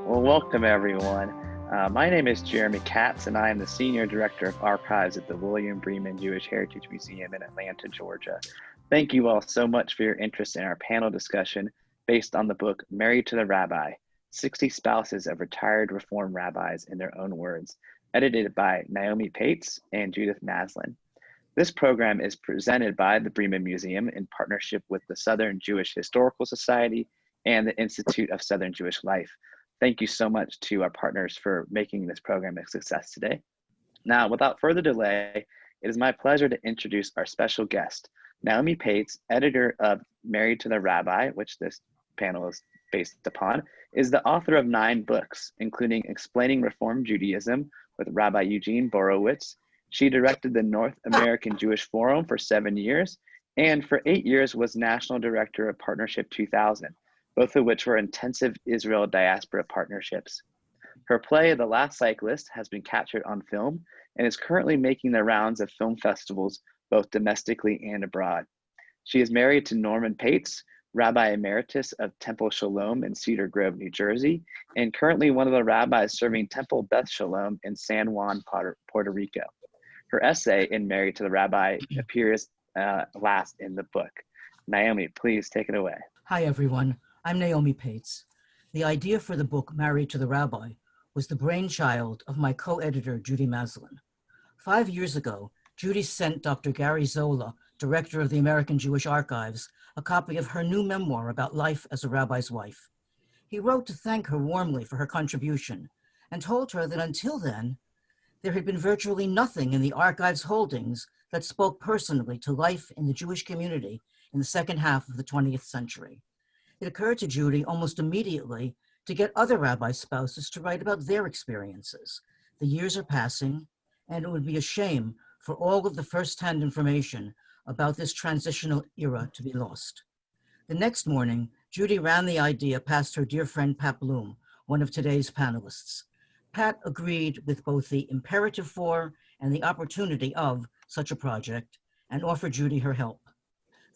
Well, welcome everyone. My name is Jeremy Katz, and I am the Senior Director of Archives at the William Bremen Jewish Heritage Museum in Atlanta, Georgia. Thank you all so much for your interest in our panel discussion based on the book Married to the Rabbi, 60 Spouses of Retired Reform Rabbis in Their Own Words, edited by Naomi Patz and Judith Maslin. This program is presented by the Bremen Museum in partnership with the Southern Jewish Historical Society and the Institute of Southern Jewish Life. Thank you so much to our partners for making this program a success today. Now, without further delay, it is my pleasure to introduce our special guest, Naomi Patz, editor of Married to the Rabbi, which this panel is based upon, is the author of 9 books, including Explaining Reform Judaism with Rabbi Eugene Borowitz. She directed the North American Jewish Forum for 7 years, and for 8 years was National Director of Partnership 2000, both of which were intensive Israel diaspora partnerships. Her play, The Last Cyclist, has been captured on film and is currently making the rounds of film festivals both domestically and abroad. She is married to Norman Patz, Rabbi Emeritus of Temple Shalom in Cedar Grove, New Jersey, and currently one of the rabbis serving Temple Beth Shalom in San Juan, Puerto Rico. Her essay in Married to the Rabbi appears last in the book. Naomi, please take it away. Hi, everyone. I'm Naomi Patz. The idea for the book Married to the Rabbi was the brainchild of my co-editor, Judy Maslin. 5 years ago, Judy sent Dr. Gary Zola, director of the American Jewish Archives, a copy of her new memoir about life as a rabbi's wife. He wrote to thank her warmly for her contribution and told her that until then, there had been virtually nothing in the archive's holdings that spoke personally to life in the Jewish community in the second half of the 20th century. It occurred to Judy almost immediately to get other rabbi spouses to write about their experiences. The years are passing, and it would be a shame for all of the first-hand information about this transitional era to be lost. The next morning, Judy ran the idea past her dear friend Pat Bloom, one of today's panelists. Pat agreed with both the imperative for and the opportunity of such a project and offered Judy her help.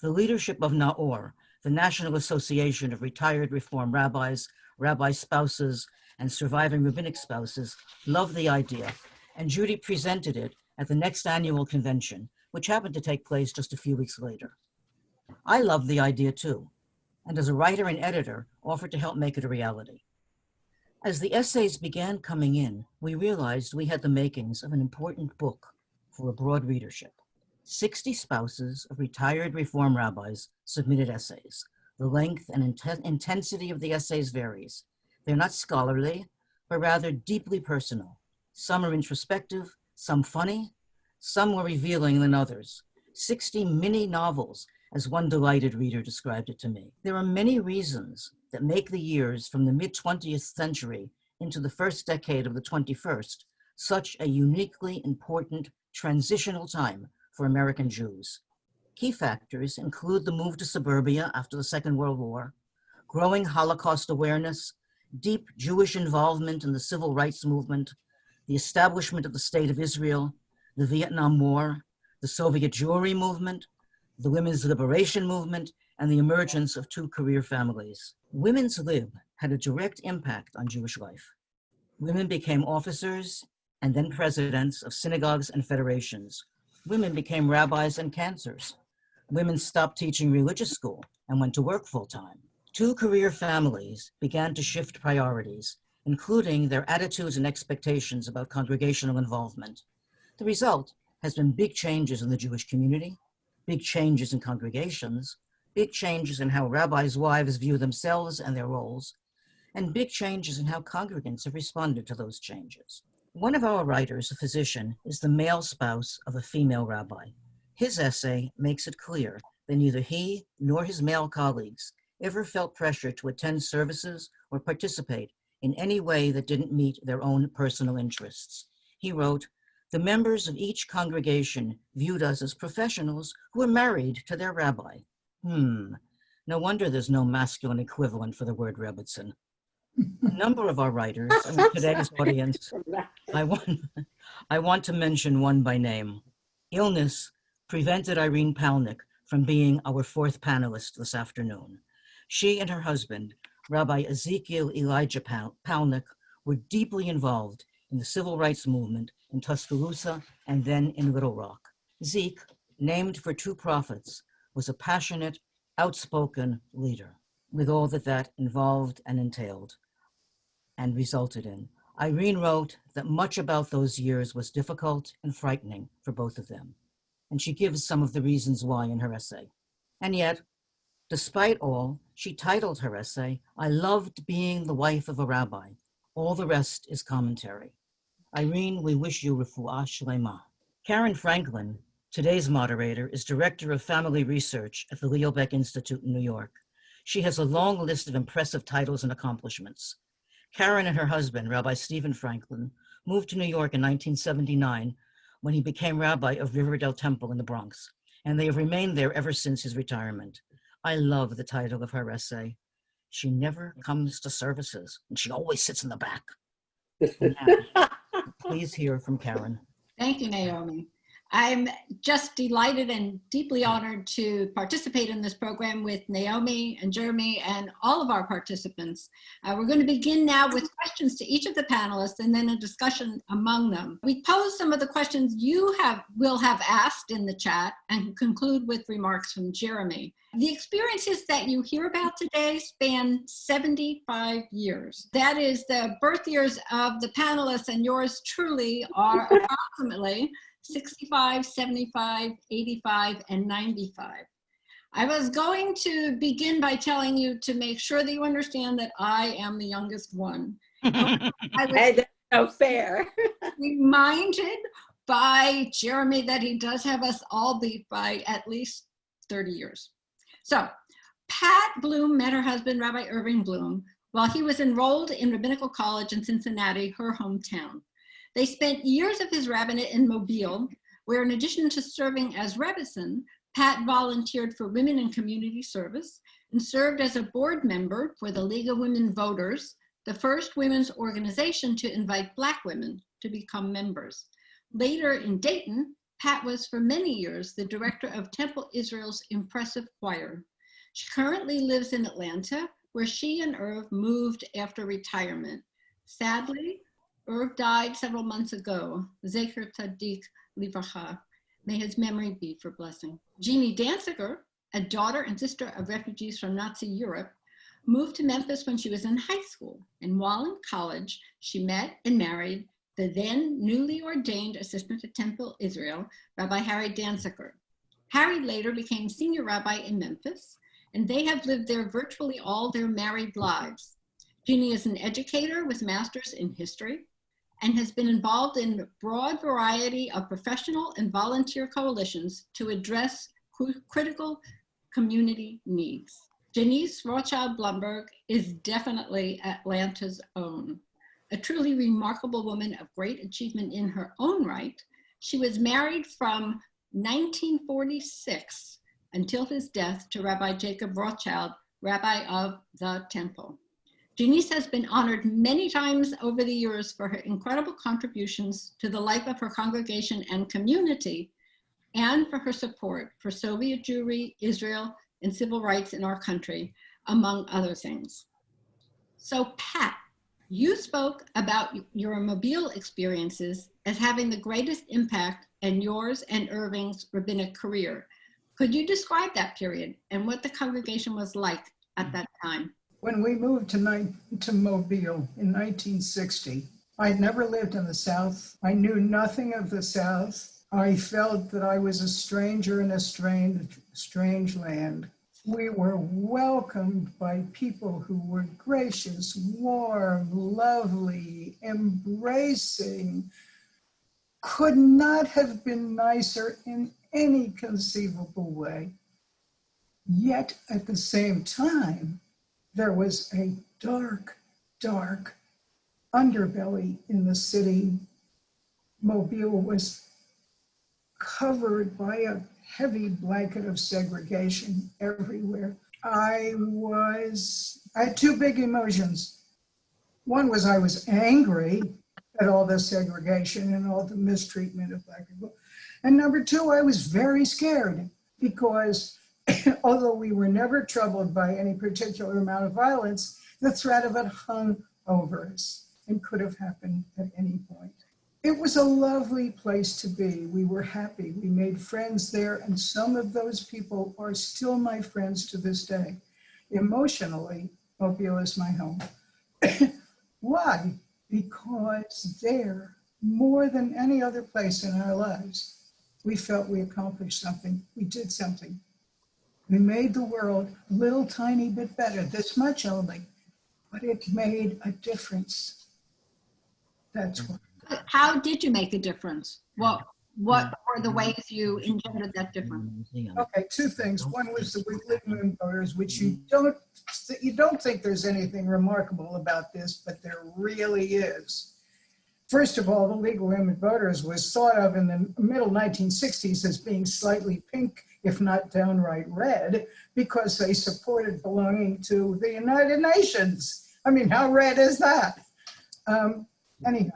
The leadership of NAOR, the National Association of Retired Reform Rabbis, rabbi spouses, and surviving rabbinic spouses, loved the idea, and Judy presented it at the next annual convention, which happened to take place just a few weeks later. I loved the idea too, and as a writer and editor, offered to help make it a reality. As the essays began coming in, we realized we had the makings of an important book for a broad readership. 60 spouses of retired Reform rabbis submitted essays. The length and intensity of the essays varies. They're not scholarly, but rather deeply personal. Some are introspective, some funny, some more revealing than others. 60 mini novels, as one delighted reader described it to me. There are many reasons that make the years from the mid-20th century into the first decade of the 21st such a uniquely important transitional time for American Jews. Key factors include the move to suburbia after the Second World War, growing Holocaust awareness, deep Jewish involvement in the civil rights movement, the establishment of the State of Israel, the Vietnam War, the Soviet Jewry movement, the women's liberation movement, and the emergence of 2 career families. Women's lib had a direct impact on Jewish life. Women became officers and then presidents of synagogues and federations. Women became rabbis and cancers. Women stopped teaching religious school and went to work full-time. 2 career families began to shift priorities, including their attitudes and expectations about congregational involvement. The result has been big changes in the Jewish community, big changes in congregations, big changes in how rabbis' wives view themselves and their roles, and big changes in how congregants have responded to those changes. One of our writers, a physician, is the male spouse of a female rabbi. His essay makes it clear that neither he nor his male colleagues ever felt pressure to attend services or participate in any way that didn't meet their own personal interests. He wrote, "The members of each congregation viewed us as professionals who were married to their rabbi." No wonder there's no masculine equivalent for the word Rebbetzin. A number of our writers in today's audience, I want to mention one by name. Illness prevented Irene Palnick from being our 4th panelist this afternoon. She and her husband Rabbi Ezekiel Elijah Palnick were deeply involved in the civil rights movement in Tuscaloosa and then in Little Rock. Zeke, named for two prophets, was a passionate, outspoken leader, with all that involved and entailed and resulted in. Irene wrote that much about those years was difficult and frightening for both of them, and she gives some of the reasons why in her essay. And yet, despite all, she titled her essay, "I Loved Being the Wife of a Rabbi. All the rest is commentary." Irene, we wish you refuah shlema. Karen Franklin, today's moderator, is Director of Family Research at the Leo Baeck Institute in New York. She has a long list of impressive titles and accomplishments. Karen and her husband, Rabbi Stephen Franklin, moved to New York in 1979 when he became rabbi of Riverdale Temple in the Bronx, and they have remained there ever since his retirement. I love the title of her essay. She never comes to services, and she always sits in the back. Now, please hear from Karen. Thank you, Naomi. I'm just delighted and deeply honored to participate in this program with Naomi and Jeremy and all of our participants. We're going to begin now with questions to each of the panelists and then a discussion among them. We pose some of the questions you will have asked in the chat and conclude with remarks from Jeremy. The experiences that you hear about today span 75 years. That is the birth years of the panelists, and yours truly are approximately 65, 75, 85, and 95. I was going to begin by telling you to make sure that you understand that I am the youngest one. I was so fair. reminded by Jeremy that he does have us all beat by at least 30 years. So Pat Bloom met her husband, Rabbi Irving Bloom, while he was enrolled in Rabbinical College in Cincinnati, her hometown. They spent years of his rabbinate in Mobile, where in addition to serving as Rebbetzin, Pat volunteered for Women in Community Service and served as a board member for the League of Women Voters, the first women's organization to invite Black women to become members. Later in Dayton, Pat was for many years the director of Temple Israel's impressive choir. She currently lives in Atlanta, where she and Irv moved after retirement. Sadly, Irv died several months ago. Zecher Tzadik Livracha. May his memory be for blessing. Jeanne Danziger, a daughter and sister of refugees from Nazi Europe, moved to Memphis when she was in high school. And while in college, she met and married the then newly ordained assistant to Temple Israel, Rabbi Harry Danziger. Harry later became senior rabbi in Memphis, and they have lived there virtually all their married lives. Jeanne is an educator with masters in history and has been involved in a broad variety of professional and volunteer coalitions to address critical community needs. Janice Rothschild Blumberg is definitely Atlanta's own. A truly remarkable woman of great achievement in her own right, she was married from 1946 until his death to Rabbi Jacob Rothschild, rabbi of the Temple. Janice has been honored many times over the years for her incredible contributions to the life of her congregation and community, and for her support for Soviet Jewry, Israel, and civil rights in our country, among other things. So Pat, you spoke about your Mobile experiences as having the greatest impact in yours and Irving's rabbinic career. Could you describe that period and what the congregation was like at that time? When we moved to Mobile in 1960, I'd never lived in the South. I knew nothing of the South. I felt that I was a stranger in a strange land. We were welcomed by people who were gracious, warm, lovely, embracing. Could not have been nicer in any conceivable way. Yet at the same time, there was a dark, dark underbelly in the city. Mobile was covered by a heavy blanket of segregation everywhere. I had two big emotions. One was I was angry at all the segregation and all the mistreatment of Black people. And number two, I was very scared because although we were never troubled by any particular amount of violence, The threat of it hung over us and could have happened at any point. It was a lovely place to be. We were happy. We made friends there, and some of those people are still my friends to this day. Emotionally, Mobile is my home. Why? Because there, more than any other place in our lives, we felt we accomplished something. We did something. We made the world a little tiny bit better, this much only, but it made a difference. That's what. How did you make a difference? What were the ways you engendered that difference? Okay, two things. One was the League of Women Voters, which you don't think there's anything remarkable about this, but there really is. First of all, the League of Women Voters was thought of in the middle 1960s as being slightly pink, if not downright red, because they supported belonging to the United Nations. I mean, how red is that? Anyhow,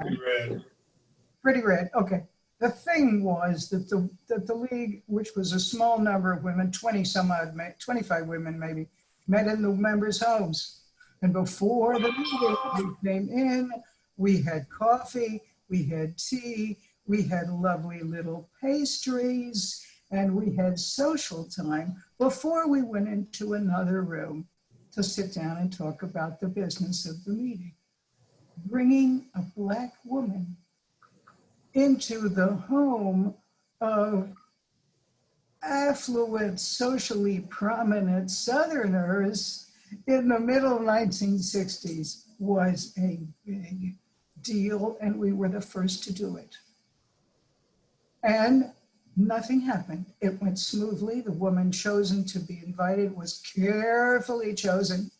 pretty red. Okay. The thing was that the League, which was a small number of women, 25 women maybe, met in the members' homes. And before the meeting, we came in, we had coffee, we had tea, we had lovely little pastries, and we had social time before we went into another room to sit down and talk about the business of the meeting. Bringing a Black woman into the home of affluent, socially prominent Southerners in the middle 1960s was a big deal, and we were the first to do it. And nothing happened. It went smoothly. The woman chosen to be invited was carefully chosen,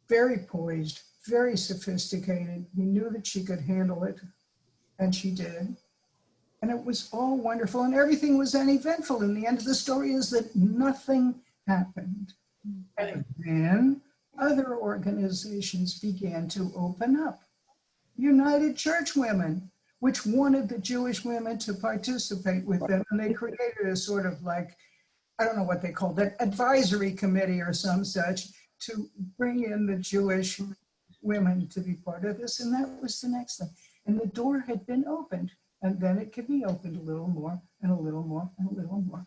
very poised, very sophisticated. We knew that she could handle it, and she did. And it was all wonderful, and everything was uneventful. And the end of the story is that nothing happened. And then other organizations began to open up. United Church Women, which wanted the Jewish women to participate with them, and they created a sort of like, I don't know what they called it, advisory committee or some such, to bring in the Jewish women to be part of this, and that was the next thing. And the door had been opened, and then it could be opened a little more, and a little more, and a little more.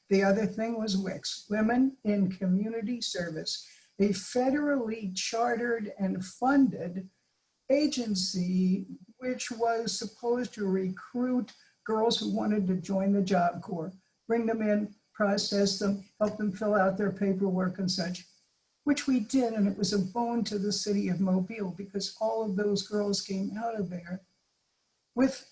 The other thing was WICS, Women in Community Service, a federally chartered and funded agency which was supposed to recruit girls who wanted to join the Job Corps, bring them in, process them, help them fill out their paperwork and such, which we did, and it was a boon to the city of Mobile because all of those girls came out of there with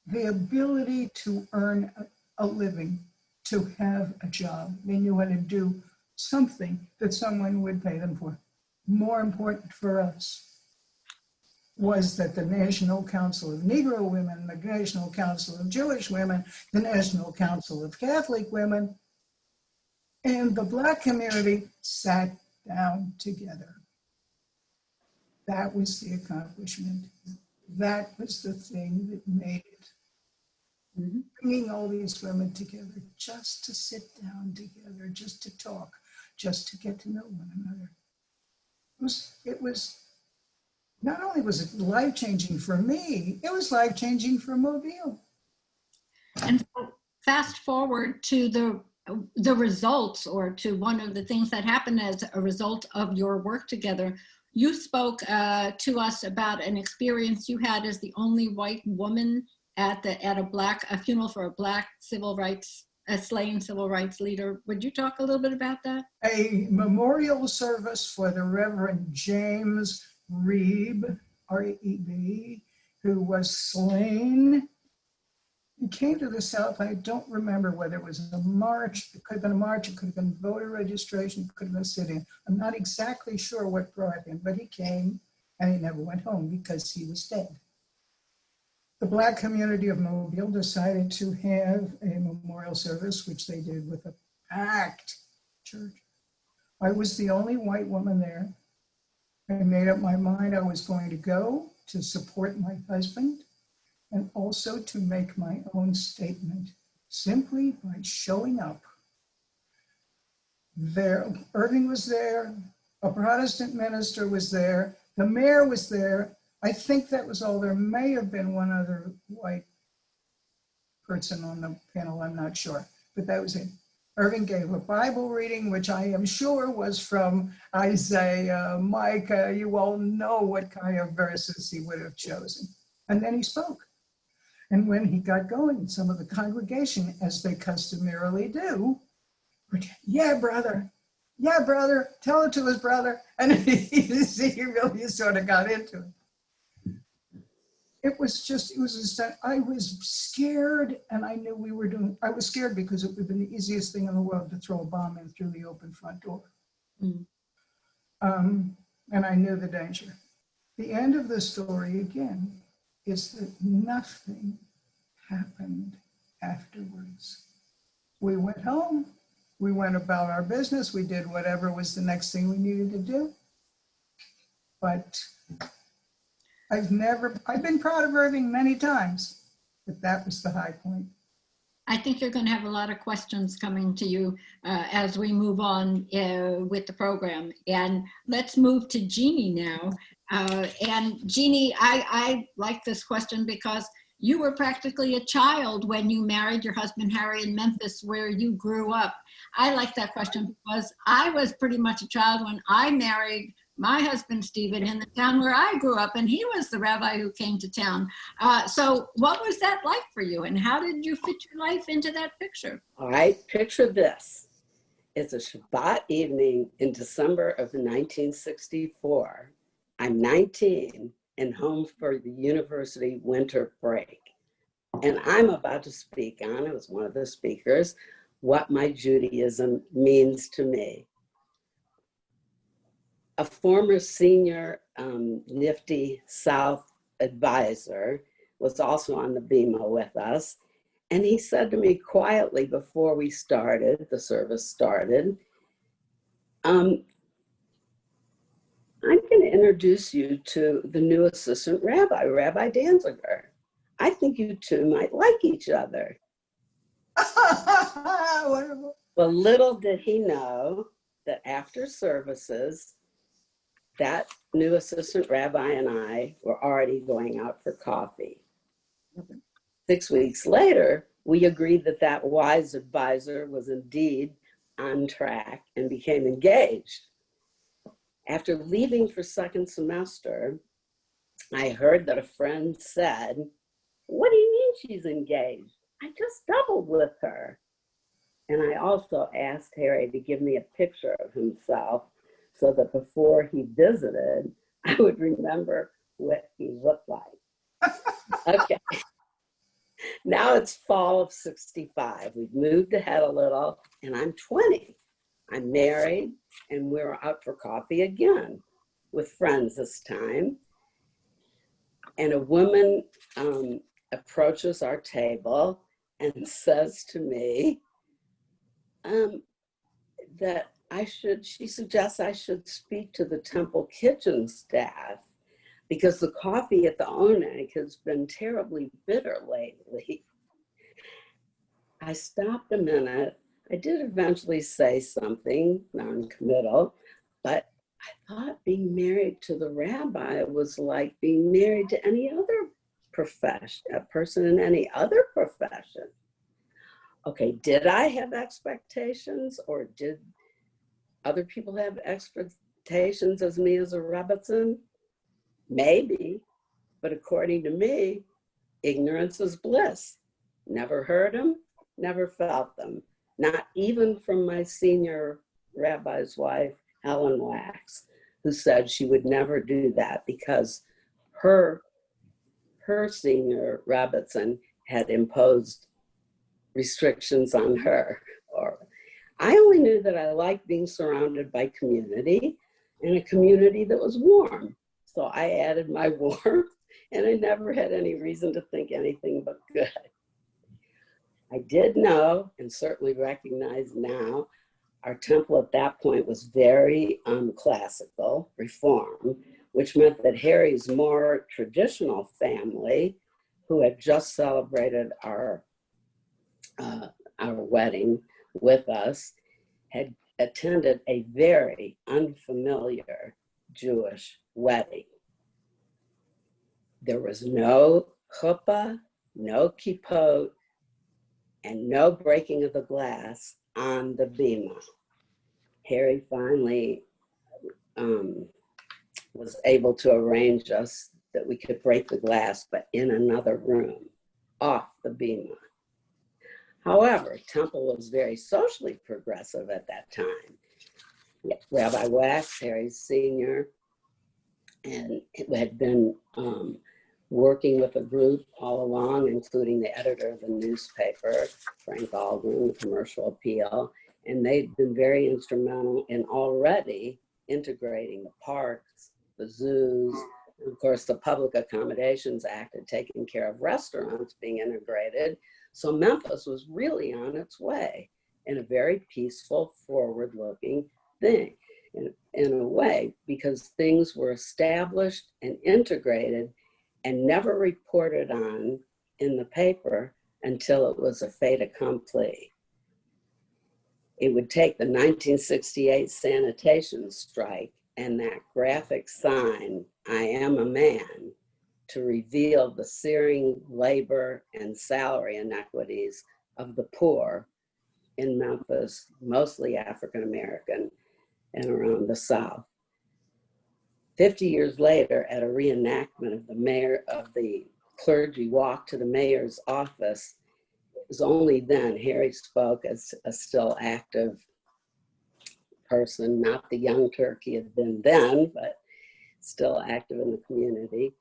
the ability to earn a living, to have a job. They knew how to do something that someone would pay them for. More important for us was that the National Council of Negro Women, the National Council of Jewish Women, the National Council of Catholic Women, and the Black community sat down together. That was the accomplishment. That was the thing that made it. Bringing all these women together just to sit down together, just to talk, just to get to know one another. It was not only was it life-changing for me, it was life-changing for Mobile. And so fast forward to the results, or to one of the things that happened as a result of your work together. You spoke to us about an experience you had as the only white woman at a funeral for a Black a slain civil rights leader. Would you talk a little bit about that? A memorial service for the Reverend James Reeb, R-E-E-B, who was slain. He came to the South. I don't remember whether it was a march. It could have been a march. It could have been voter registration. It could have been a sit-in. I'm not exactly sure what brought him, but he came and he never went home because he was dead. The Black community of Mobile decided to have a memorial service, which they did with a packed church. I was the only white woman there. I made up my mind I was going to go to support my husband and also to make my own statement simply by showing up. Irving was there, A Protestant minister was there. The mayor was there. I think that was all. There may have been one other white person on the panel, I'm not sure, but that was it. Irving gave a Bible reading, which I am sure was from Isaiah, Micah. You all know what kind of verses he would have chosen. And then he spoke. And when he got going, some of the congregation, as they customarily do, would, yeah, brother, tell it to his brother. And he really sort of got into it. It was I was scared, and I knew I was scared because it would have been the easiest thing in the world to throw a bomb in through the open front door. Mm. And I knew the danger. The end of the story, again, is that nothing happened afterwards. We went home, we went about our business, we did whatever was the next thing we needed to do. But I've been proud of Irving many times, but that was the high point. I think you're going to have a lot of questions coming to you as we move on with the program. And let's move to Jeanne now. And Jeanne, I like this question because you were practically a child when you married your husband, Harry, in Memphis, where you grew up. I like that question because I was pretty much a child when I married my husband, Stephen, in the town where I grew up, and he was the rabbi who came to town. So what was that like for you, and how did you fit your life into that picture? All right, picture this. It's a Shabbat evening in December of 1964. I'm 19 and home for the university winter break. And I'm about to speak on, I was one of the speakers, what my Judaism means to me. A former senior Nifty South advisor was also on the Bema with us. And he said to me quietly before the service started, I'm going to introduce you to the new assistant rabbi, Rabbi Danziger. I think you two might like each other. Wonderful. Well, little did he know that after services, that new assistant rabbi and I were already going out for coffee. 6 weeks later, we agreed that that wise advisor was indeed on track and became engaged. After leaving for second semester, I heard that a friend said, "What do you mean she's engaged? I just doubled with her." And I also asked Harry to give me a picture of himself so that before he visited, I would remember what he looked like. Okay. Now it's fall of 65. We've moved ahead a little, and I'm 20. I'm married, and we're out for coffee again with friends this time. And a woman approaches our table and says to me that she suggests I should speak to the temple kitchen staff because the coffee at the Oneg has been terribly bitter lately. I stopped a minute. I did eventually say something non-committal, but I thought being married to the rabbi was like being married to any other profession, a person in any other profession. Okay, did I have expectations, or did other people have expectations as me as a Rebbetzin? Maybe, but according to me, ignorance is bliss. Never heard them, never felt them. Not even from my senior rabbi's wife, Helen Wax, who said she would never do that because her senior Rebbetzin had imposed restrictions on her. Or I only knew that I liked being surrounded by community and a community that was warm. So I added my warmth, and I never had any reason to think anything but good. I did know, and certainly recognize now, our temple at that point was very classical, reform, which meant that Harry's more traditional family, who had just celebrated our wedding with us, had attended a very unfamiliar Jewish wedding. There was no chuppah, no kippot, and no breaking of the glass on the Bema. Harry finally was able to arrange us that we could break the glass, but in another room, off the Bema. However, Temple was very socially progressive at that time. Rabbi Wax, Harry's senior, and it had been working with a group all along, including the editor of the newspaper, Frank Aldrin, the Commercial Appeal, and they'd been very instrumental in already integrating the parks, the zoos, and of course the Public Accommodations Act had taken care of restaurants being integrated. So Memphis was really on its way in a very peaceful, forward-looking thing, in a way, because things were established and integrated and never reported on in the paper until it was a fait accompli. It would take the 1968 sanitation strike and that graphic sign, "I am a man," to reveal the searing labor and salary inequities of the poor in Memphis, mostly African-American and around the South. 50 years later, at a reenactment of the clergy walk to the mayor's office, it was only then Harry spoke as a still active person, not the young Turk he had been then, but still active in the community.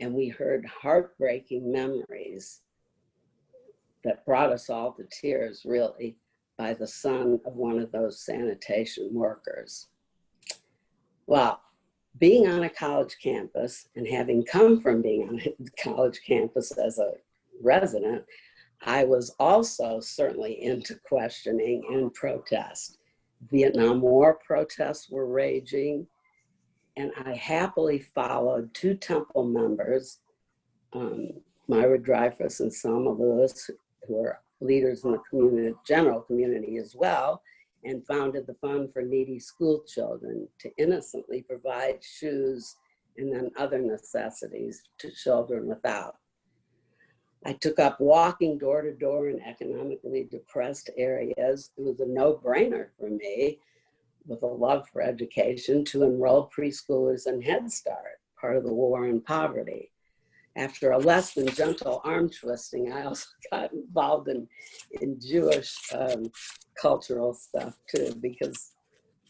And we heard heartbreaking memories that brought us all to tears, really, by the son of one of those sanitation workers. Well, being on a college campus and having come from being on a college campus as a resident, I was also certainly into questioning and protest. Vietnam War protests were raging, and I happily followed two Temple members, Myra Dreyfus and Selma Lewis, who are leaders in the community, general community as well, and founded the Fund for Needy School Children to innocently provide shoes and then other necessities to children without. I took up walking door to door in economically depressed areas. It was a no-brainer for me, with a love for education, to enroll preschoolers in Head Start, part of the war on poverty. After a less than gentle arm twisting, I also got involved in Jewish cultural stuff too, because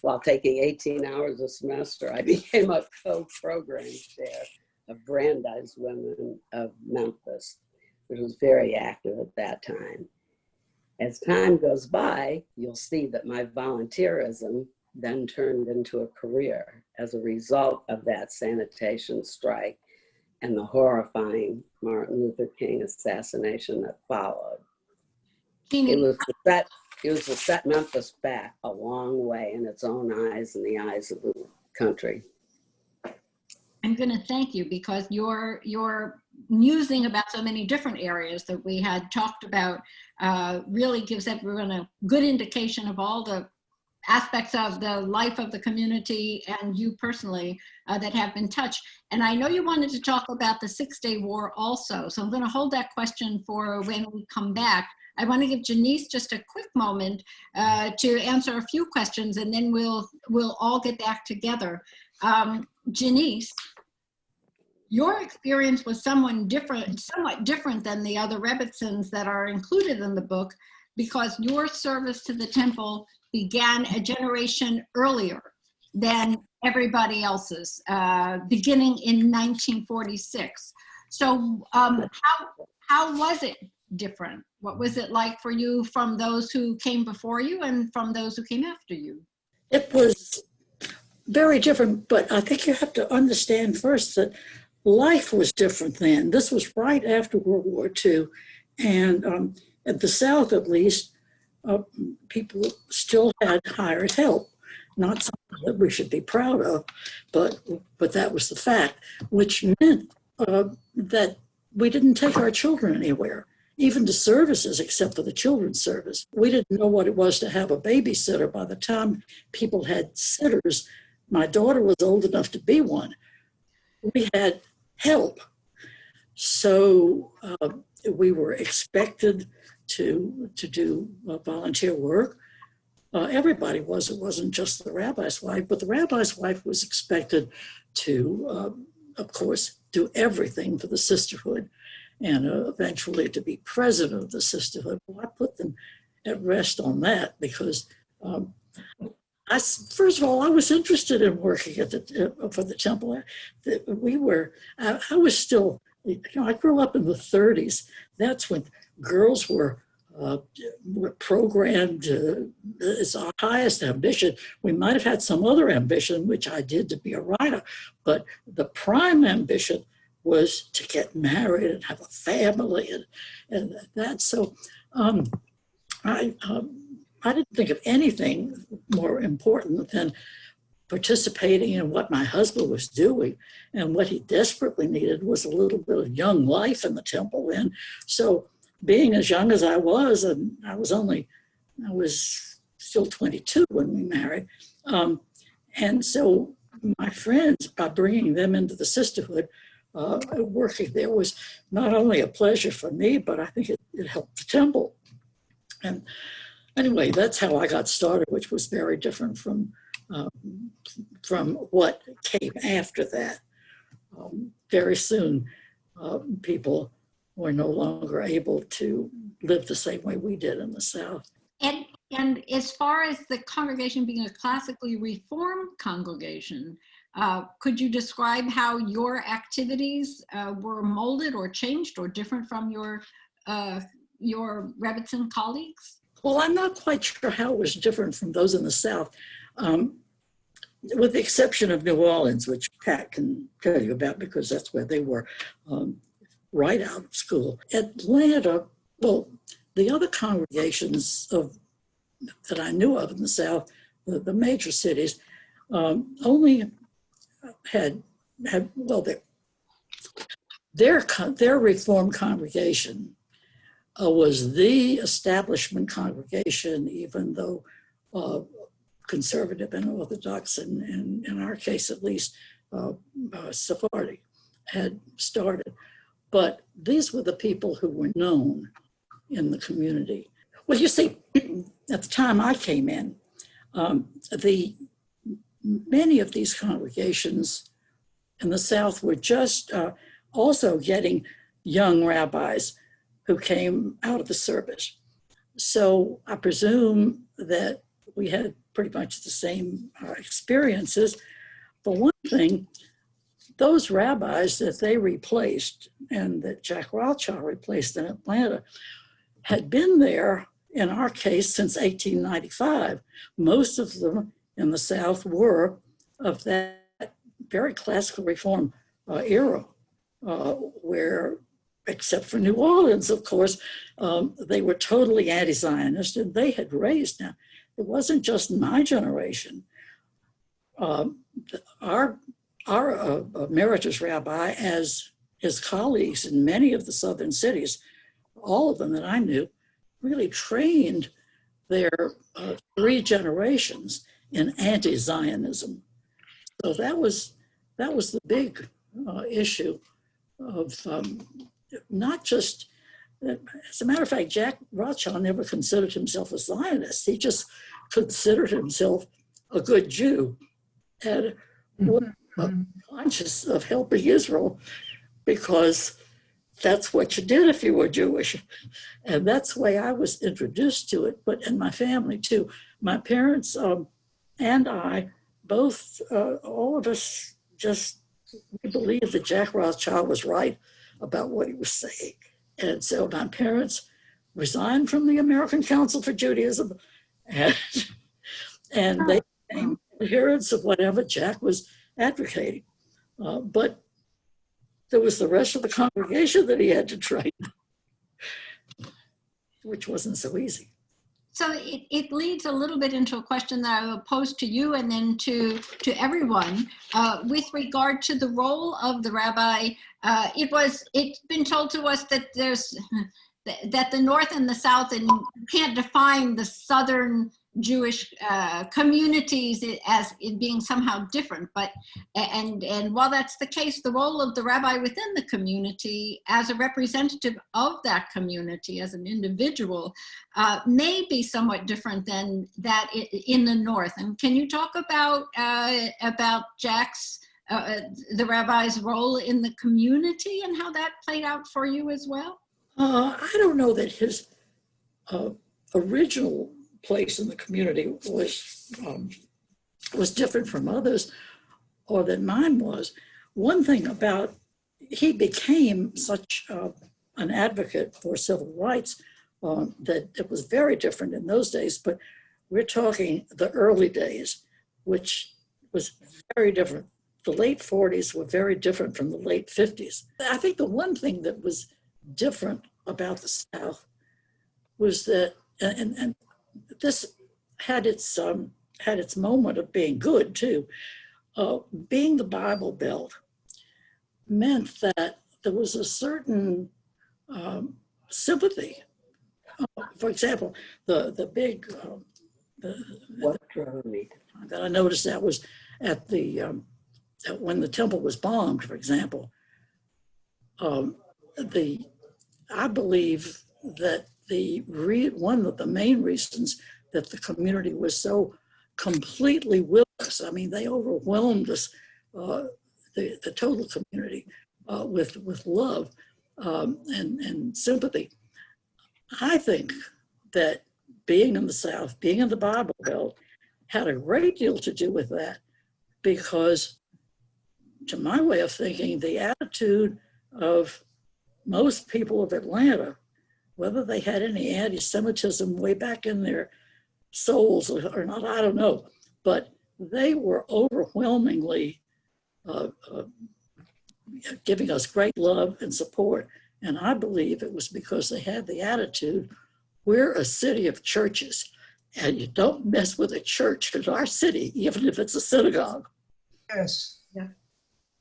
while taking 18 hours a semester, I became a co-program chair of Brandeis Women of Memphis, which was very active at that time. As time goes by, you'll see that my volunteerism then turned into a career as a result of that sanitation strike and the horrifying Martin Luther King assassination that followed. It was to set Memphis back a long way in its own eyes and the eyes of the country. I'm going to thank you, because your musing about so many different areas that we had talked about really gives everyone a good indication of all the aspects of the life of the community and you personally that have been touched. And I know you wanted to talk about the 6-Day War also, so I'm going to hold that question for when we come back. I want to give Janice just a quick moment to answer a few questions, and then we'll all get back together. Janice, your experience was somewhat different than the other Rebbetzins that are included in the book, because your service to the temple began a generation earlier than everybody else's, beginning in 1946. So how was it different? What was it like for you from those who came before you and from those who came after you? It was very different, but I think you have to understand first that life was different then. This was right after World War II. And at the South, at least, people still had hired help. Not something that we should be proud of, but that was the fact, which meant that we didn't take our children anywhere. even to services except for the children's service. We didn't know what it was to have a babysitter. By the time people had sitters, my daughter was old enough to be one. We had help. So we were expected to do volunteer work. Everybody was. It wasn't just the rabbi's wife, but the rabbi's wife was expected to, of course, do everything for the sisterhood and eventually to be president of the sisterhood. Well, I put them at rest on that because, first of all, I was interested in working at for the temple. I was still, I grew up in the 30s. That's when girls were programmed as our highest ambition. We might have had some other ambition, which I did, to be a writer, but the prime ambition was to get married and have a family and that. So I didn't think of anything more important than participating in what my husband was doing, and what he desperately needed was a little bit of young life in the temple. And so, being as young as I was, and I was still 22 when we married. And so my friends, by bringing them into the sisterhood, working there was not only a pleasure for me, but I think it helped the temple. And anyway, that's how I got started, which was very different from what came after that. Very soon, people were no longer able to live the same way we did in the South. And as far as the congregation being a classically reformed congregation, could you describe how your activities were molded or changed or different from your Rebbetzin colleagues? Well, I'm not quite sure how it was different from those in the South, with the exception of New Orleans, which Pat can tell you about because that's where they were right out of school. Atlanta, well, the other congregations that I knew of in the South, the major cities, only had well, their Reformed congregation was the establishment congregation, even though conservative and Orthodox, and in our case at least, Sephardi had started. But these were the people who were known in the community. Well, you see, at the time I came in, many of these congregations in the South were just also getting young rabbis who came out of the service. So I presume that we had pretty much the same experiences. For one thing, those rabbis that they replaced and that Jack Rothschild replaced in Atlanta had been there, in our case, since 1895. Most of them in the South were of that very classical reform era, where, except for New Orleans, of course, they were totally anti-Zionist, and they had raised. Now, it wasn't just my generation. Our emeritus rabbi, as his colleagues in many of the southern cities, all of them that I knew, really trained their 3 generations in anti-Zionism. So that was the big issue of not just, as a matter of fact, Jack Rothschild never considered himself a Zionist. He just considered himself a good Jew and was conscious of helping Israel because that's what you did if you were Jewish. And that's the way I was introduced to it, but in my family too. My parents and I both, all of us we believed that Jack Rothschild was right about what he was saying. And so my parents resigned from the American Council for Judaism, and they became adherents of whatever Jack was advocating. But there was the rest of the congregation that he had to train, which wasn't so easy. So it leads a little bit into a question that I will pose to you and then to everyone with regard to the role of the rabbi. It's been told to us that there's that the North and the South, and you can't define the Southern Jewish communities as it being somehow different, but and while that's the case, the role of the rabbi within the community as a representative of that community as an individual may be somewhat different than that in the North. And can you talk about Jack's the rabbi's role in the community and how that played out for you as well? I don't know that his original place in the community was different from others, or that mine was. One thing about, he became such an advocate for civil rights that it was very different in those days, but we're talking the early days, which was very different. The late 40s were very different from the late 50s. I think the one thing that was different about the South was that, and this had its moment of being good too. Being the Bible Belt meant that there was a certain sympathy. For example, the big What drove me that I noticed that was at the when the temple was bombed, for example. I believe that one of the main reasons that the community was so completely with us, I mean, they overwhelmed us, the total community, with love and sympathy. I think that being in the South, being in the Bible Belt, had a great deal to do with that, because to my way of thinking, the attitude of most people of Atlanta, whether they had any anti-Semitism way back in their souls or not, I don't know, but they were overwhelmingly giving us great love and support. And I believe it was because they had the attitude, we're a city of churches, and you don't mess with a church in our city, even if it's a synagogue. Yes. Yeah.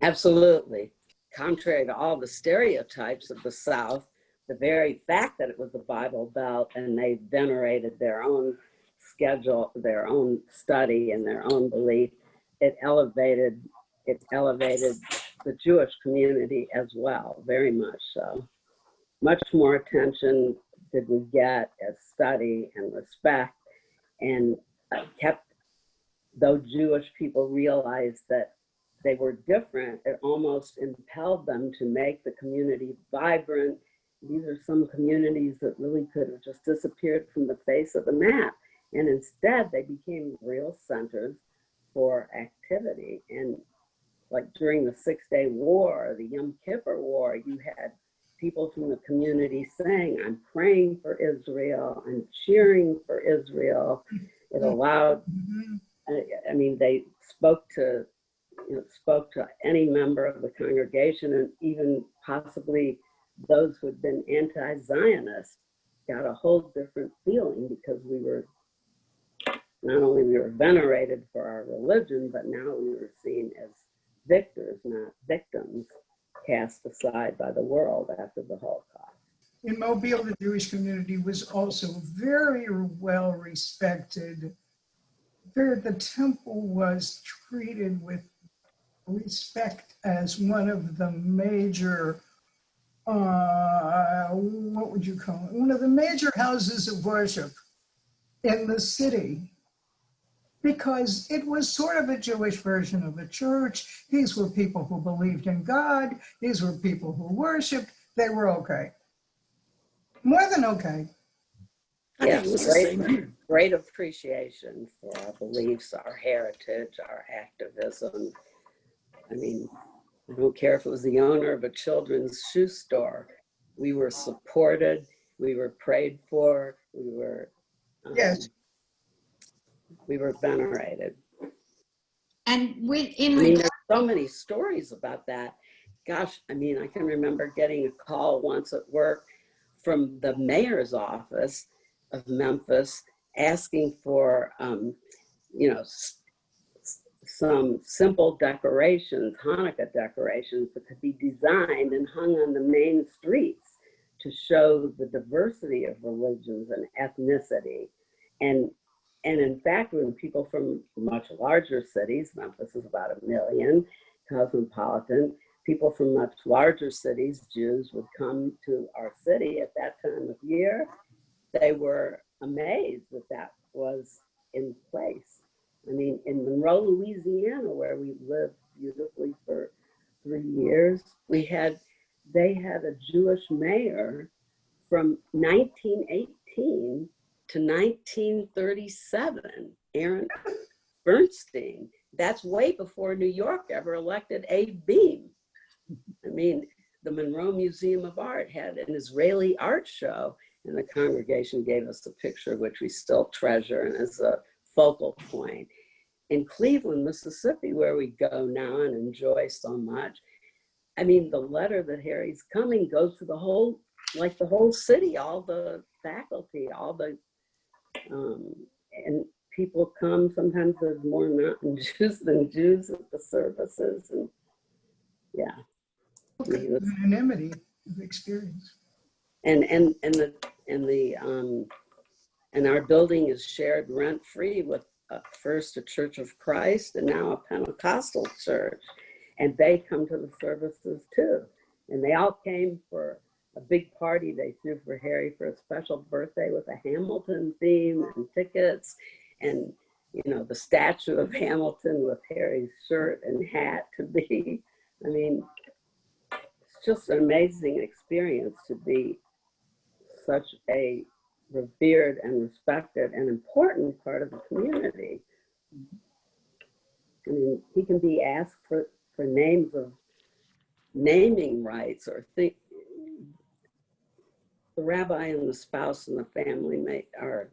Absolutely. Contrary to all the stereotypes of the South, the very fact that it was the Bible Belt and they venerated their own schedule, their own study and their own belief, it elevated the Jewish community as well, very much so. Much more attention did we get as study and respect, and though Jewish people realized that they were different, it almost impelled them to make the community vibrant. These are some communities that really could have just disappeared from the face of the map. And instead, they became real centers for activity. And like during the 6-Day War, the Yom Kippur War, you had people from the community saying, I'm praying for Israel, I'm cheering for Israel. It allowed, I mean, they spoke to any member of the congregation, and even possibly those who had been anti-Zionist got a whole different feeling, because we were, not only we were venerated for our religion, but now we were seen as victors, not victims, cast aside by the world after the Holocaust. In Mobile, the Jewish community was also very well respected. The temple was treated with respect as one of the major, what would you call it? One of the major houses of worship in the city, because it was sort of a Jewish version of a church. These were people who believed in God. These were people who worshiped. They were okay. More than okay. Yes, great appreciation for our beliefs, our heritage, our activism. I mean, I don't care if it was the owner of a children's shoe store. We were supported, we were prayed for, we were venerated. And there's so many stories about that. Gosh, I mean, I can remember getting a call once at work from the mayor's office of Memphis asking for, some simple decorations, Hanukkah decorations, that could be designed and hung on the main streets to show the diversity of religions and ethnicity. And in fact, when people from much larger cities, Memphis is about 1 million, cosmopolitan, people from much larger cities, Jews, would come to our city at that time of year. They were amazed that that was in place. I mean, in Monroe, Louisiana, where we lived beautifully for 3 years, they had a Jewish mayor from 1918 to 1937, Aaron Bernstein. That's way before New York ever elected Abe Beame. I mean, the Monroe Museum of Art had an Israeli art show, and the congregation gave us a picture, which we still treasure and is a focal point. In Cleveland, Mississippi, where we go now and enjoy so much, I mean, the letter that Harry's coming goes to the whole city, all the faculty, all the, and people come. Sometimes there's more mountain Jews than Jews at the services, and yeah. Unanimity of experience. And our building is shared rent-free with first a Church of Christ and now a Pentecostal church, and they come to the services too. And they all came for a big party they threw for Harry for a special birthday with a Hamilton theme and tickets, and the statue of Hamilton with Harry's shirt and hat to be. I mean, it's just an amazing experience to be such a revered and respected and important part of the community. I mean, he can be asked for names of naming rights or things. The rabbi and the spouse and the family are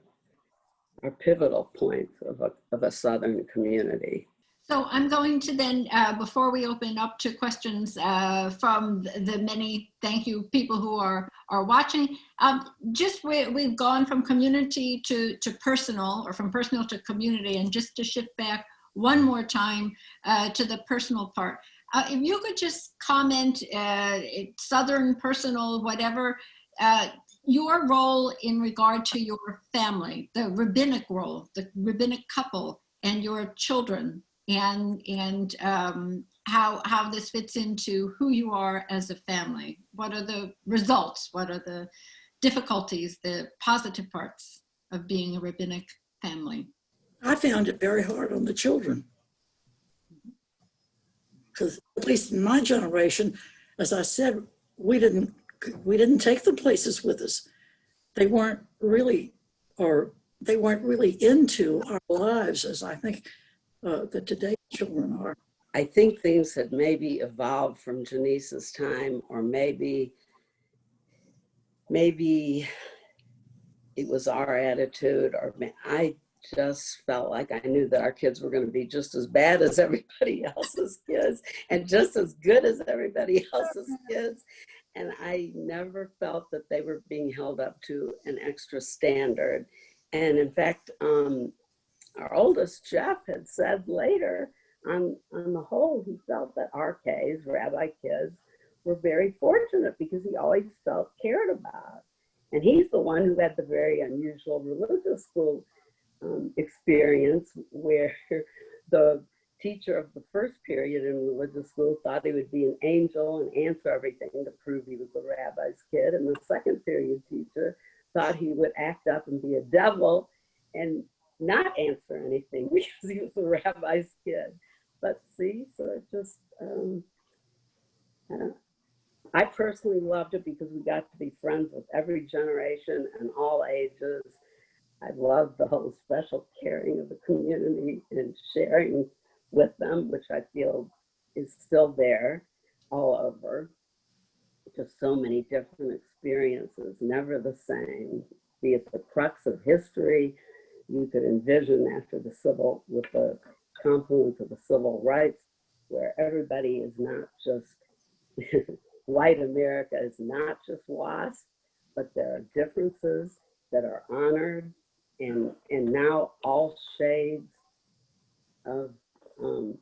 pivotal points of a Southern community. So I'm going to then, before we open up to questions from the many, thank you, people who are watching, we've gone from community to personal, or from personal to community, and just to shift back one more time to the personal part. If you could just comment, Southern, personal, whatever, your role in regard to your family, the rabbinic role, the rabbinic couple, and your children, and how this fits into who you are as a family. What are the results? What are the difficulties, the positive parts of being a rabbinic family? I found it very hard on the children. Because at least in my generation, as I said, we didn't take the places with us. They weren't really into our lives as I think that today's children are. I think things had maybe evolved from Janice's time, or maybe it was our attitude, or I just felt like I knew that our kids were going to be just as bad as everybody else's kids and just as good as everybody else's kids. And I never felt that they were being held up to an extra standard. And in fact, our oldest, Jeff, had said later, on the whole, he felt that RKs, rabbi kids, were very fortunate because he always felt cared about. And he's the one who had the very unusual religious school experience, where the teacher of the first period in religious school thought he would be an angel and answer everything to prove he was the rabbi's kid. And the second period teacher thought he would act up and be a devil and not answer anything because he was the rabbi's kid. But see, so it just, I personally loved it because we got to be friends with every generation and all ages. I loved the whole special caring of the community and sharing with them, which I feel is still there all over. Just so many different experiences, never the same. Be it the crux of history, you could envision after with the confluence of the civil rights, where everybody is not just, white America is not just WASP, but there are differences that are honored, and now all shades of, and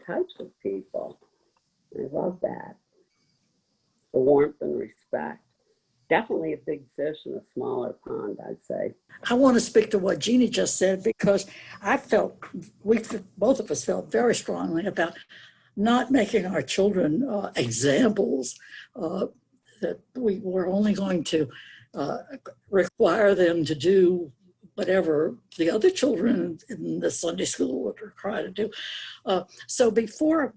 types of people. I love that. the warmth and respect. Definitely a big fish in a smaller pond, I'd say. I want to speak to what Jeannie just said, because both of us felt very strongly about not making our children examples, that we were only going to require them to do whatever the other children in the Sunday school would require to do. So before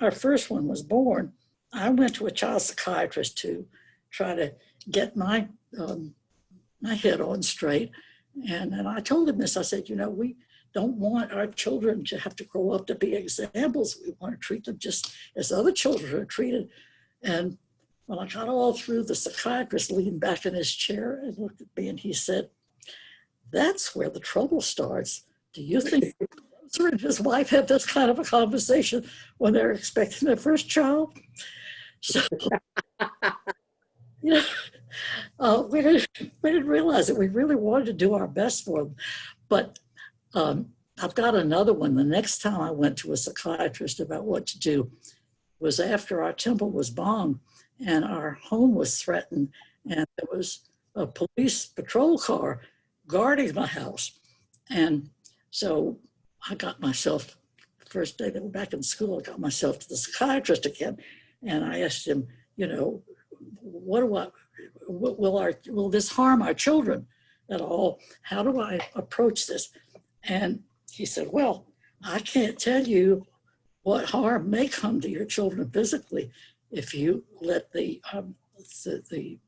our first one was born, I went to a child psychiatrist to try to get my head on straight. And I told him this. I said, we don't want our children to have to grow up to be examples. We want to treat them just as other children are treated. And when I got all through, the psychiatrist leaned back in his chair and looked at me and he said, "That's where the trouble starts. Do you think Sir and his wife have this kind of a conversation when they're expecting their first child?" So, we didn't realize that we really wanted to do our best for them. But I've got another one. The next time I went to a psychiatrist about what to do was after our temple was bombed and our home was threatened, and there was a police patrol car guarding my house. And so I got myself, the first day they were back in school, I got myself to the psychiatrist again. And I asked him, will this harm our children at all? How do I approach this? And he said, "Well, I can't tell you what harm may come to your children physically if you let the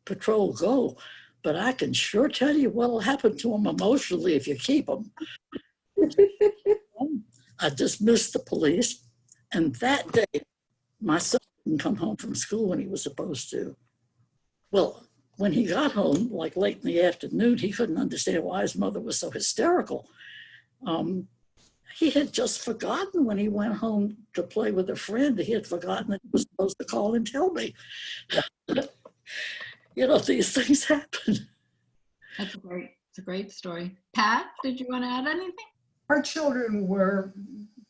patrol go, but I can sure tell you what will happen to them emotionally if you keep them." I dismissed the police, and that day, my son didn't come home from school when he was supposed to. Well, when he got home, like late in the afternoon, he couldn't understand why his mother was so hysterical. He had just forgotten when he went home to play with a friend, he had forgotten that he was supposed to call and tell me. These things happen. That's a great story. Pat, did you want to add anything? Our children were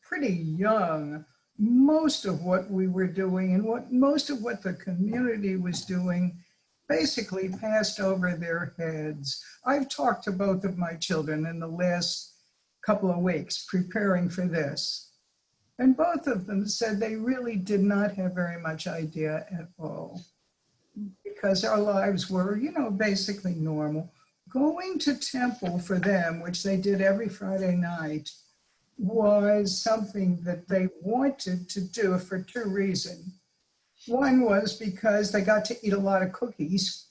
pretty young. Most of what we were doing and most of what the community was doing basically passed over their heads. I've talked to both of my children in the last couple of weeks preparing for this, and both of them said they really did not have very much idea at all, because our lives were, basically normal. Going to temple for them, which they did every Friday night, was something that they wanted to do for two reasons. One was because they got to eat a lot of cookies.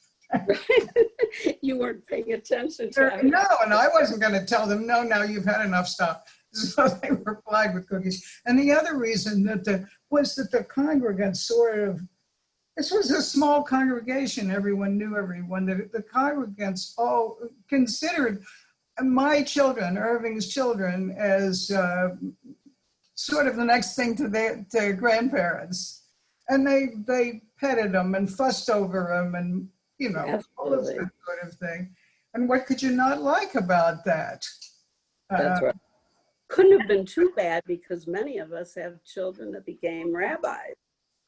You weren't paying attention to it. No, and I wasn't going to tell them, no, now you've had enough stuff. So they were plied with cookies. And the other reason was that the congregants this was a small congregation, everyone knew everyone. The congregants all considered my children, Irving's children, as sort of the next thing to their grandparents. And they petted them and fussed over them and, all of that sort of thing. And what could you not like about that? That's right. Couldn't have been too bad, because many of us have children that became rabbis.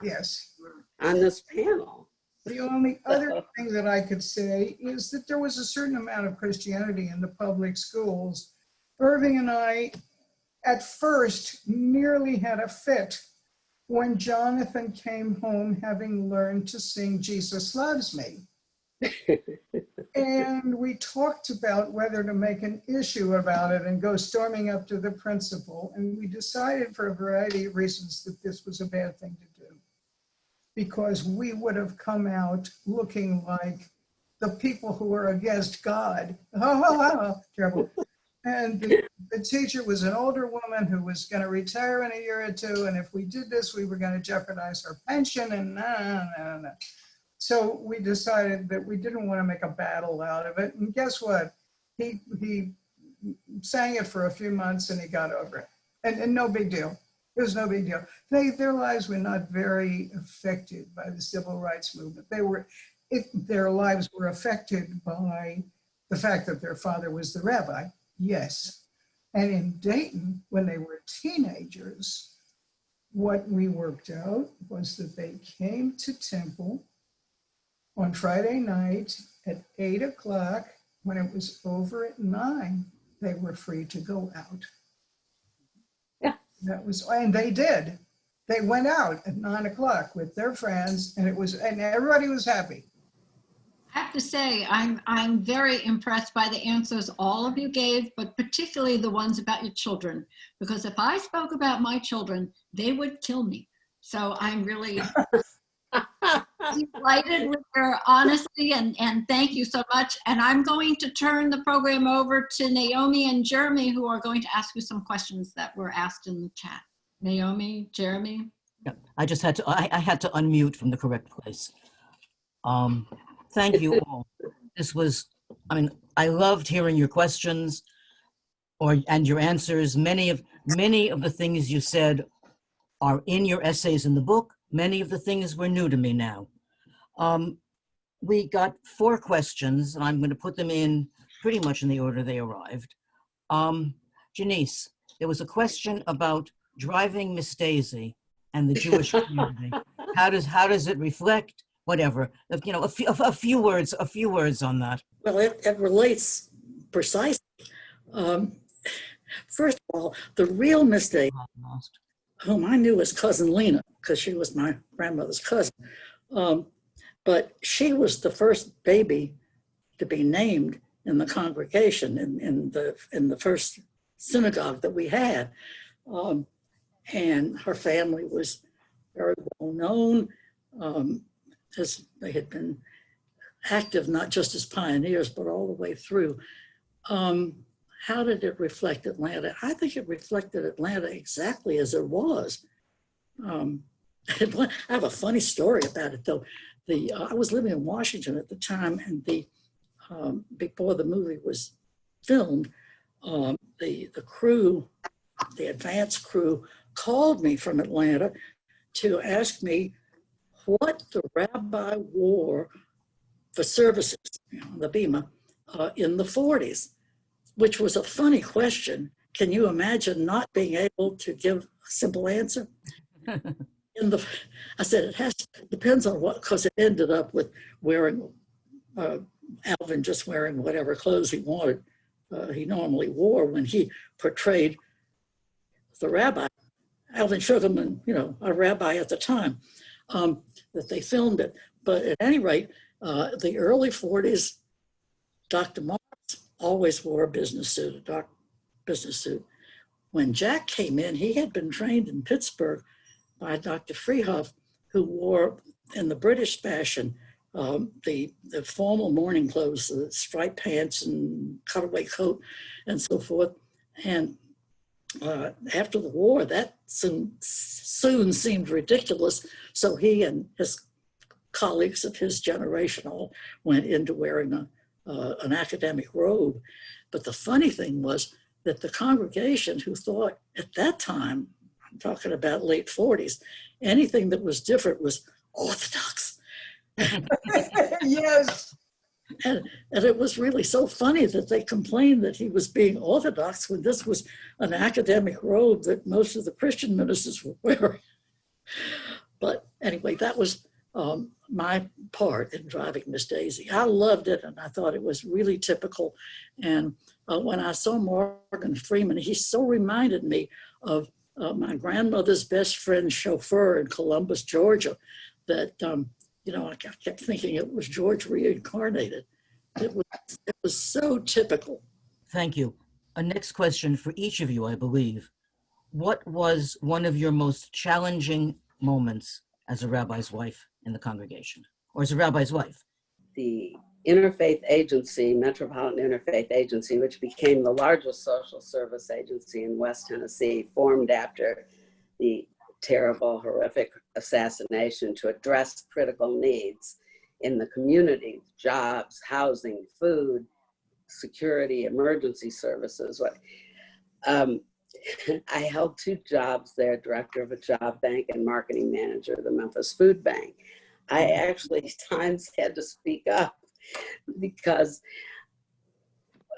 Yes. On this panel. The only other thing that I could say is that there was a certain amount of Christianity in the public schools. Irving and I, at first, nearly had a fit when Jonathan came home having learned to sing "Jesus Loves Me." And we talked about whether to make an issue about it and go storming up to the principal. And we decided, for a variety of reasons, that this was a bad thing to do, because we would have come out looking like the people who were against God. Terrible. And the teacher was an older woman who was going to retire in a year or two. And if we did this, we were going to jeopardize her pension and no. So we decided that we didn't want to make a battle out of it. And guess what? He sang it for a few months and he got over it. And no big deal. It was no big deal. Their lives were not very affected by the civil rights movement. Their lives were affected by the fact that their father was the rabbi, yes. And in Dayton, when they were teenagers, what we worked out was that they came to temple On Friday night at 8 o'clock, when it was over at 9, they were free to go out. Yeah. That was, and they did. They went out at 9 o'clock with their friends, and everybody was happy. I have to say, I'm very impressed by the answers all of you gave, but particularly the ones about your children, because if I spoke about my children, they would kill me. So I'm really delighted with your honesty, and thank you so much. And I'm going to turn the program over to Naomi and Jeremy, who are going to ask you some questions that were asked in the chat. Naomi, Jeremy? Yeah, I just had to, I had to unmute from the correct place. Thank you all. This was, I mean, I loved hearing your questions and your answers. Many of the things you said are in your essays in the book. Many of the things were new to me now. We got 4 questions, and I'm going to put them in pretty much in the order they arrived. Janice, there was a question about driving Miss Daisy and the Jewish community. How does it reflect? Whatever, you know, a few words on that. Well, it relates precisely. First of all, the real Miss Daisy, whom I knew as Cousin Lena, because she was my grandmother's cousin, but she was the first baby to be named in the congregation in the first synagogue that we had, and her family was very well known. As they had been active, not just as pioneers, but all the way through. How did it reflect Atlanta? I think it reflected Atlanta exactly as it was. I have a funny story about it, though. I was living in Washington at the time, and before the movie was filmed, the crew, the advance crew, called me from Atlanta to ask me what the rabbi wore for services, the Bema, in the 40s, which was a funny question. Can you imagine not being able to give a simple answer? I said, depends on what, because it ended up with wearing, Alvin just wearing whatever clothes he wanted. He normally wore when he portrayed the rabbi, Alvin Sugarman, a rabbi at the time. That they filmed it. But at any rate, the early 40s, Dr. Marks always wore a business suit, a dark business suit. When Jack came in, he had been trained in Pittsburgh by Dr. Freehoff, who wore, in the British fashion, the formal morning clothes, the striped pants and cutaway coat and so forth. And after the war, that soon seemed ridiculous. So he and his colleagues of his generation all went into wearing an academic robe. But the funny thing was that the congregation, who thought at that time, I'm talking about late 40s, anything that was different was orthodox. Yes. And it was really so funny that they complained that he was being orthodox when this was an academic robe that most of the Christian ministers were wearing. But anyway, that was my part in driving Miss Daisy. I loved it, and I thought it was really typical. And when I saw Morgan Freeman, he so reminded me of my grandmother's best friend's chauffeur in Columbus, Georgia, that I kept thinking it was George reincarnated. It was so typical. Thank you. A next question for each of you, I believe. What was one of your most challenging moments as a rabbi's wife in the congregation, or as a rabbi's wife? The Interfaith Agency, Metropolitan Interfaith Agency, which became the largest social service agency in West Tennessee, formed after the terrible, horrific assassination to address critical needs in the community: jobs, housing, food, security, emergency services. I held 2 jobs there, director of a job bank and marketing manager of the Memphis Food Bank. I actually at times had to speak up because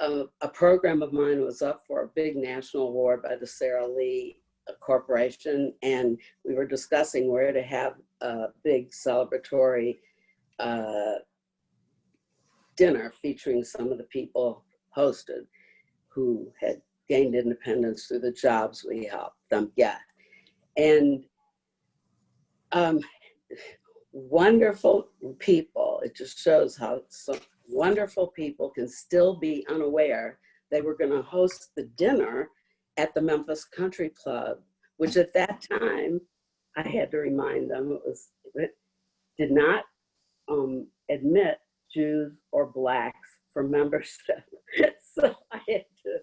a program of mine was up for a big national award by the Sara Lee Corporation, and we were discussing where to have a big celebratory dinner featuring some of the people hosted who had gained independence through the jobs we helped them get. And wonderful people. It just shows how some wonderful people can still be unaware they were going to host the dinner at the Memphis Country Club, which at that time, I had to remind them, it did not admit Jews or Blacks for membership. So I had to,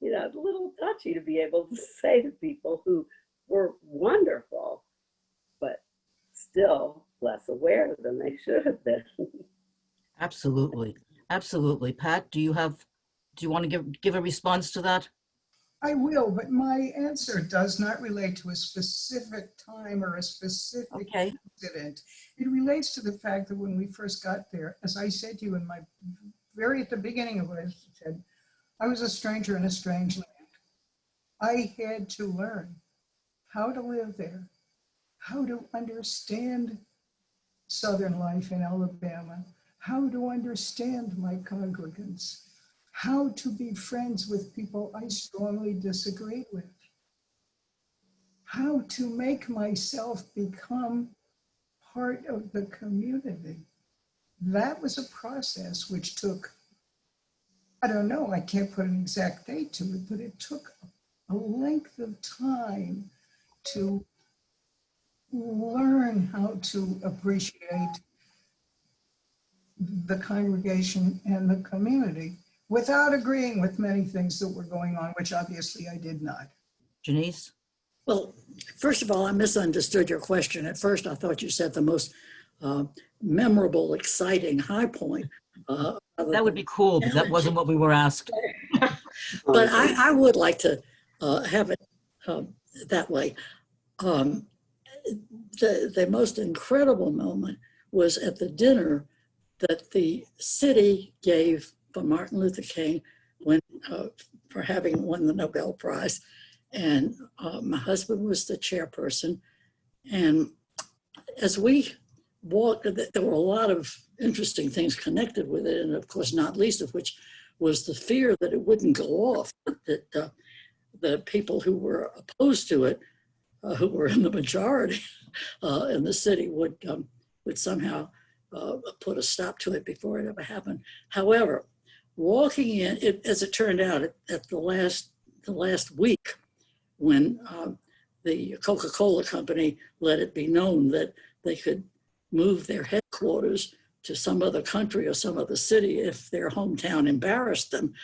a little touchy to be able to say to people who were wonderful, but still less aware than they should have been. Absolutely. Absolutely. Pat, do you want to give a response to that? I will, but my answer does not relate to a specific time or a specific incident. It relates to the fact that when we first got there, as I said to you in my at the beginning of what I said, I was a stranger in a strange land. I had to learn how to live there, how to understand Southern life in Alabama, how to understand my congregants, how to be friends with people I strongly disagreed with, how to make myself become part of the community. That was a process which took, I don't know, I can't put an exact date to it, but it took a length of time to learn how to appreciate the congregation and the community without agreeing with many things that were going on, which obviously I did not. Janice? Well, first of all, I misunderstood your question. At first, I thought you said the most memorable, exciting high point. That would be cool, but that wasn't what we were asked. But I would like to have it that way. The most incredible moment was at the dinner that the city gave for Martin Luther King for having won the Nobel Prize. And my husband was the chairperson. And as we walked, there were a lot of interesting things connected with it. And of course, not least of which was the fear that it wouldn't go off, that the people who were opposed to it, who were in the majority in the city, would somehow put a stop to it before it ever happened. However, walking in, as it turned out, at the last week, when the Coca-Cola company let it be known that they could move their headquarters to some other country or some other city if their hometown embarrassed them,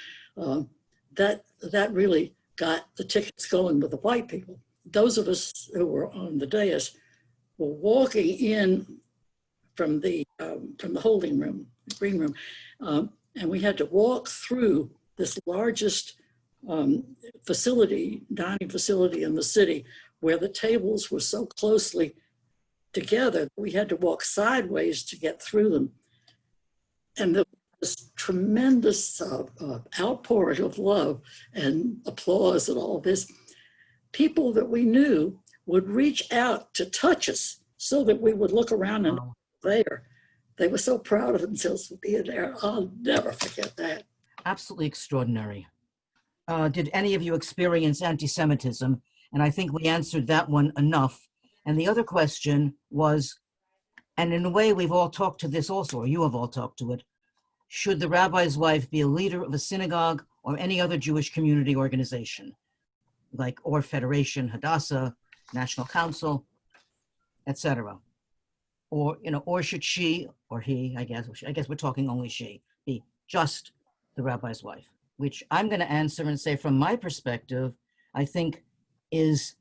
that really got the tickets going with the white people. Those of us who were on the dais were walking in from the holding room, green room, and we had to walk through this largest dining facility in the city, where the tables were so closely together, we had to walk sideways to get through them. And there was tremendous outpouring of love and applause and all this. People that we knew would reach out to touch us so that we would look around and there. They were so proud of themselves for being there. I'll never forget that. Absolutely extraordinary. Did any of you experience anti-Semitism? And I think we answered that one enough. And the other question was, and in a way we've all talked to this also, or you have all talked to it, should the rabbi's wife be a leader of a synagogue or any other Jewish community organization, or Federation, Hadassah, National Council, etc.? Or should she or he, I guess we're talking only she, be just the rabbi's wife? Which I'm going to answer and say from my perspective, I think is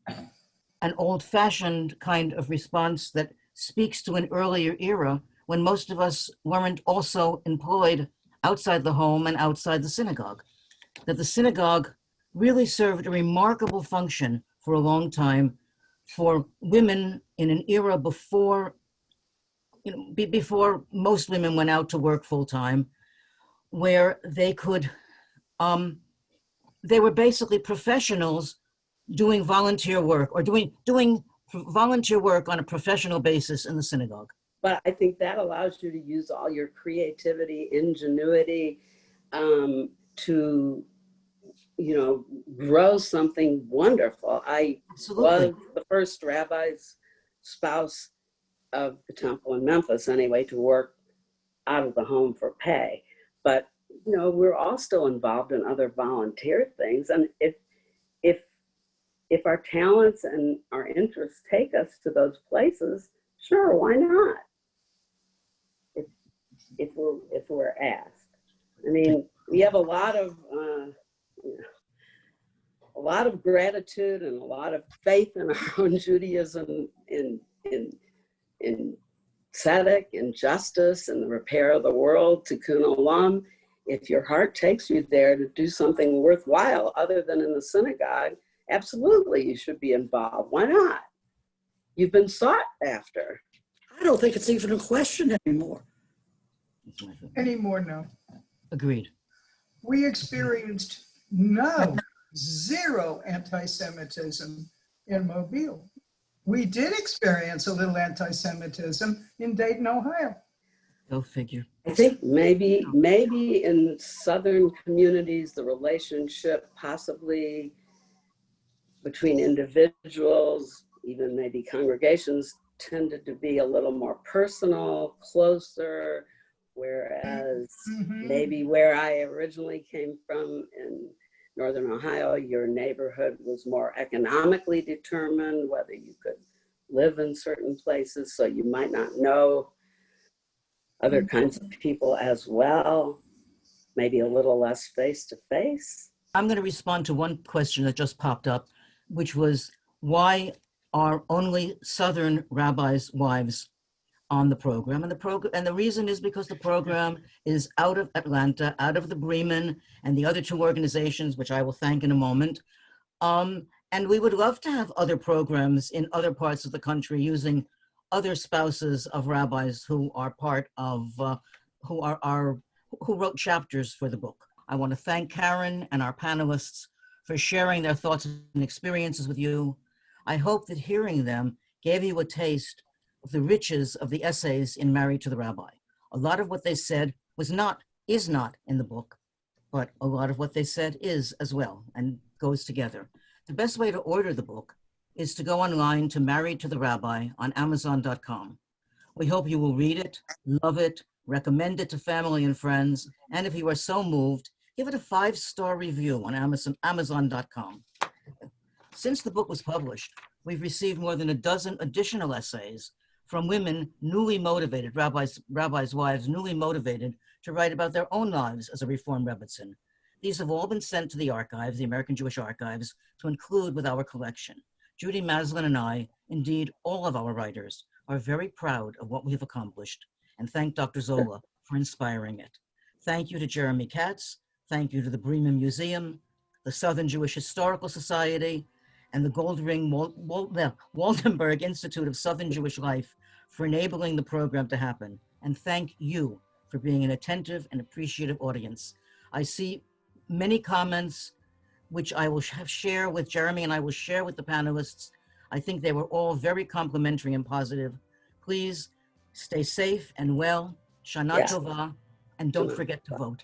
an old-fashioned kind of response that speaks to an earlier era when most of us weren't also employed outside the home and outside the synagogue. That the synagogue really served a remarkable function for a long time for women in an era before most women went out to work full-time, where they could, they were basically professionals doing volunteer work or doing volunteer work on a professional basis in the synagogue. But I think that allows you to use all your creativity, ingenuity, to, grow something wonderful. I Absolutely. was the first rabbi's spouse of the temple in Memphis, anyway, to work out of the home for pay. But, we're all still involved in other volunteer things. And if our talents and our interests take us to those places, sure, why not? If we're asked. I mean, we have a lot of gratitude and a lot of faith in our own Judaism, in tzedek, in justice, and the repair of the world, tikkun olam. If your heart takes you there to do something worthwhile other than in the synagogue, absolutely you should be involved. Why not? You've been sought after. I don't think it's even a question anymore. Anymore, no. Agreed. We experienced zero anti-Semitism in Mobile. We did experience a little anti-Semitism in Dayton, Ohio. Go figure. I think maybe in Southern communities, the relationship possibly between individuals, even maybe congregations, tended to be a little more personal, closer, whereas maybe where I originally came from in Northern Ohio, your neighborhood was more economically determined, whether you could live in certain places, so you might not know other kinds of people as well, maybe a little less face-to-face. I'm going to respond to one question that just popped up, which was, why are only Southern rabbis' wives on the program? And the reason is because the program is out of Atlanta, out of the Bremen and the other two organizations, which I will thank in a moment. And we would love to have other programs in other parts of the country using other spouses of rabbis who are part of, who wrote chapters for the book. I want to thank Karen and our panelists for sharing their thoughts and experiences with you. I hope that hearing them gave you a taste of the riches of the essays in Married to the Rabbi. A lot of what they said is not in the book, but a lot of what they said is as well and goes together. The best way to order the book is to go online to Married to the Rabbi on Amazon.com. We hope you will read it, love it, recommend it to family and friends, and if you are so moved, give it a 5-star review on Amazon.com. Since the book was published, we've received more than a dozen additional essays from women newly motivated, rabbis' wives newly motivated to write about their own lives as a Reformed Rebbetzin. These have all been sent to the archives, the American Jewish Archives, to include with our collection. Judy, Maslin, and I, indeed all of our writers, are very proud of what we have accomplished and thank Dr. Zola for inspiring it. Thank you to Jeremy Katz, thank you to the Bremen Museum, the Southern Jewish Historical Society, and the Goldring Waldenberg Institute of Southern Jewish Life for enabling the program to happen. And thank you for being an attentive and appreciative audience. I see many comments which I will share with Jeremy and I will share with the panelists. I think they were all very complimentary and positive. Please stay safe and well, Shana Tova, and don't forget to vote.